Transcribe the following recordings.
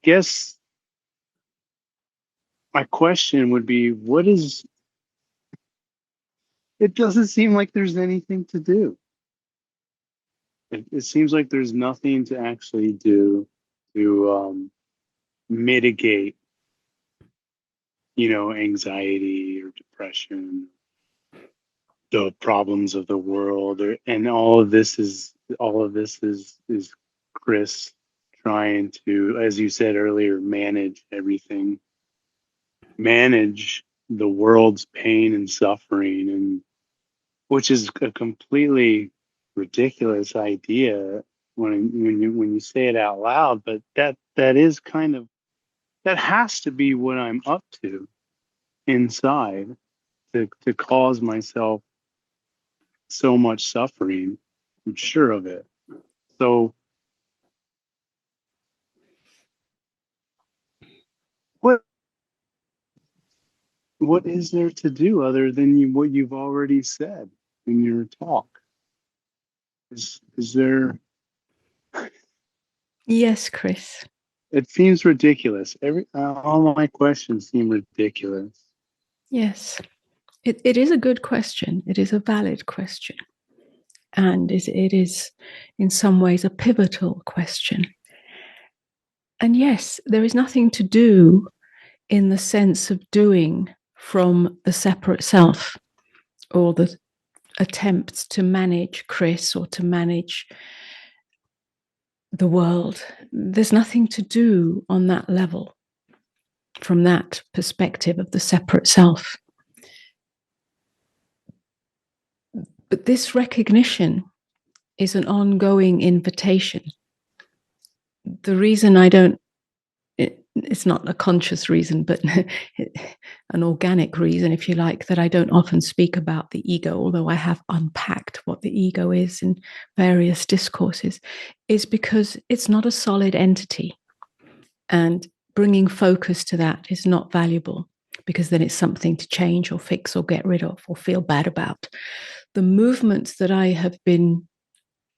guess my question would be, it doesn't seem like there's anything to do. It seems like there's nothing to actually do to mitigate, anxiety or depression, the problems of the world, and all of this is Chris trying to, as you said earlier, manage everything, manage the world's pain and suffering, and which is a completely ridiculous idea when you say it out loud. But that is kind of, that has to be what I'm up to inside, to cause myself so much suffering. I'm sure of it. So what what is there to do other than what you've already said in your talk? Is there? Yes, Chris. It seems ridiculous. All my questions seem ridiculous. Yes. It is a good question. It is a valid question. And it is, in some ways, a pivotal question. And yes, there is nothing to do in the sense of doing from the separate self, or the attempts to manage Chris or to manage the world. There's nothing to do on that level, from that perspective of the separate self. But this recognition is an ongoing invitation. The reason I don't, it's not a conscious reason, but an organic reason, if you like, that I don't often speak about the ego, although I have unpacked what the ego is in various discourses, is because it's not a solid entity. And bringing focus to that is not valuable, because then it's something to change or fix or get rid of or feel bad about. The movements that I have been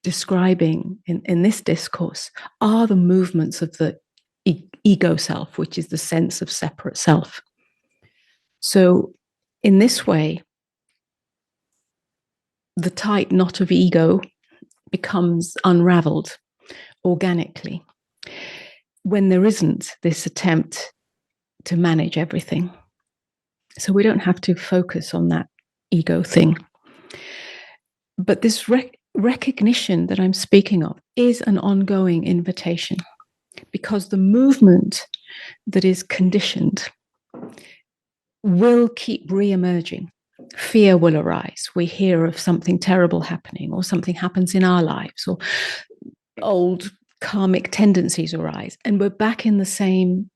describing in this discourse are the movements of the ego self, which is the sense of separate self. So in this way, the tight knot of ego becomes unraveled organically when there isn't this attempt to manage everything. So we don't have to focus on that ego thing. But this recognition that I'm speaking of is an ongoing invitation, because the movement that is conditioned will keep re-emerging. Fear will arise. We hear of something terrible happening, or something happens in our lives, or old karmic tendencies arise, and we're back in the same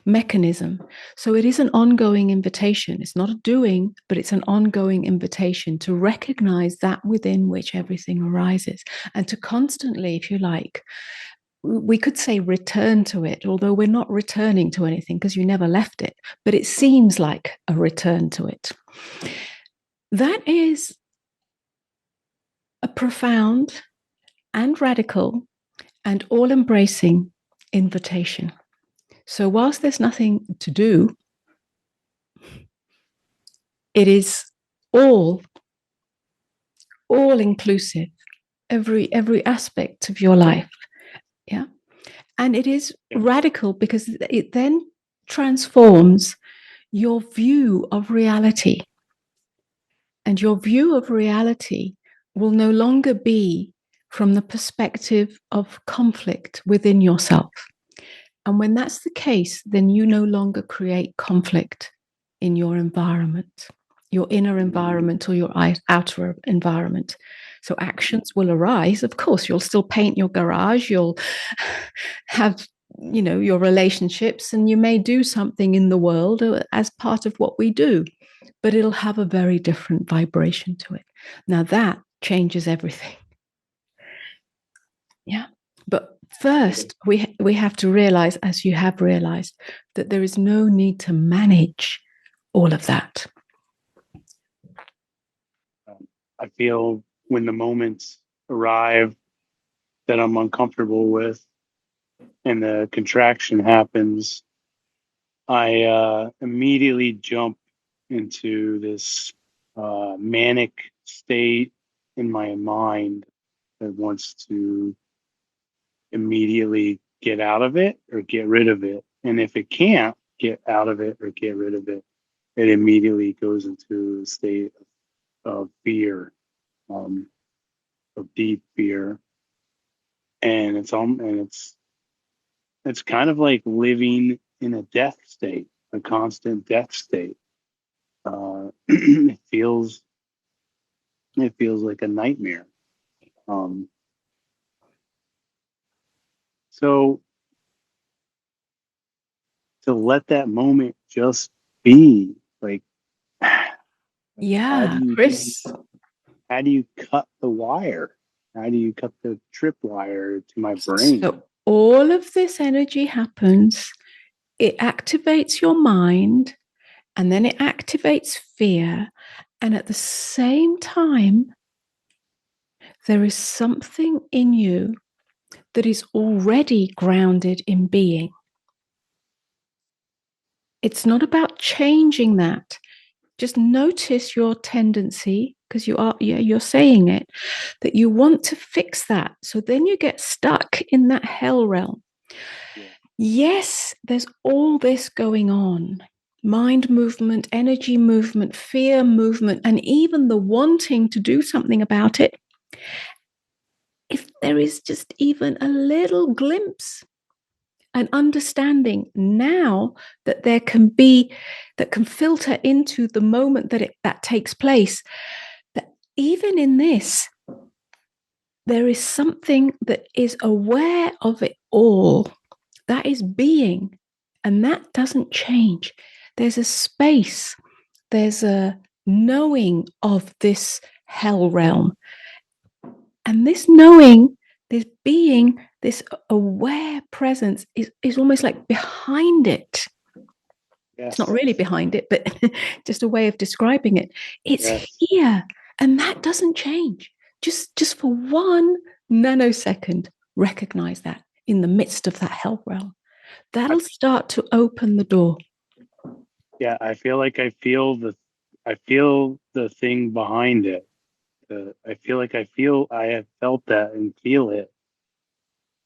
mechanism. So it is an ongoing invitation. It's not a doing, but it's an ongoing invitation to recognize that within which everything arises, and to constantly, if you like, we could say return to it, although we're not returning to anything because you never left it, but it seems like a return to it. That is a profound and radical and all-embracing invitation. So whilst there's nothing to do, it is all inclusive, every aspect of your life. Yeah. And it is radical because it then transforms your view of reality. And your view of reality will no longer be from the perspective of conflict within yourself. And when that's the case, then you no longer create conflict in your environment, your inner environment or your outer environment. So actions will arise. Of course, you'll still paint your garage, you'll have, your relationships, and you may do something in the world as part of what we do, but it'll have a very different vibration to it. Now that changes everything. Yeah. But first, we have to realize, as you have realized, that there is no need to manage all of that. I feel when the moments arrive that I'm uncomfortable with, and the contraction happens, I immediately jump into this manic state in my mind that wants to immediately get out of it or get rid of it. And if it can't get out of it or get rid of it, it immediately goes into a state of fear, um, of deep fear. And it's kind of like living in a death state, a constant death state. It feels like a nightmare. Um, so to let that moment just be, like, how do Yeah, you Chris. how do you cut the wire? How do you cut the tripwire to my brain? So all of this energy happens, it activates your mind, and then it activates fear. And at the same time, there is something in you that is already grounded in being. It's not about changing that. Just notice your tendency, because you're saying it, that you want to fix that. So then you get stuck in that hell realm. Yeah. Yes, there's all this going on: mind movement, energy movement, fear movement, and even the wanting to do something about it. If there is just even a little glimpse, an understanding now that there can be, that can filter into the moment that takes place, that even in this, there is something that is aware of it all, that is being, and that doesn't change. There's a space, there's a knowing of this hell realm. And this knowing, this being, this aware presence is almost like behind it. It's not Yes. really behind it, but just a way of describing it. It's Yes. here, and that doesn't change. Just for 1 nanosecond, recognize that in the midst of that hell realm. I, That'll start to open the door. yeah, I feel like I feel the thing behind it. I have felt that and feel it,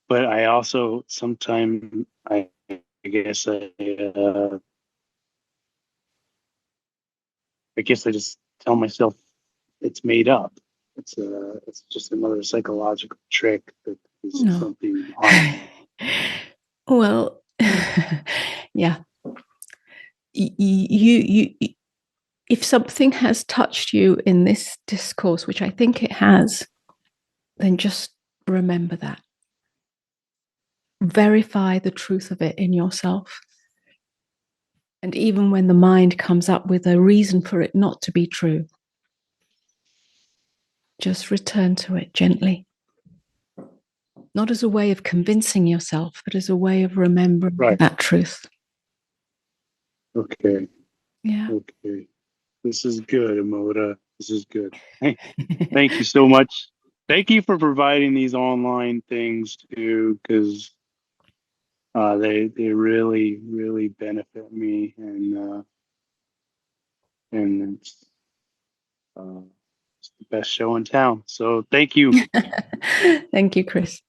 but I also sometimes guess I I guess I just tell myself it's made up. It's just another psychological trick that is No. something behind it. Well, yeah. You, if something has touched you in this discourse, which I think it has, then just remember that. Verify the truth of it in yourself. And even when the mind comes up with a reason for it not to be true, just return to it gently. Not as a way of convincing yourself, but as a way of remembering Right. that truth. Okay. Yeah. Okay. This is good, Amoda. This is good. Thank you so much. Thank you for providing these online things too, because they really benefit me, and uh, it's the best show in town. So thank you. Thank you, Chris.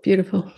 Beautiful.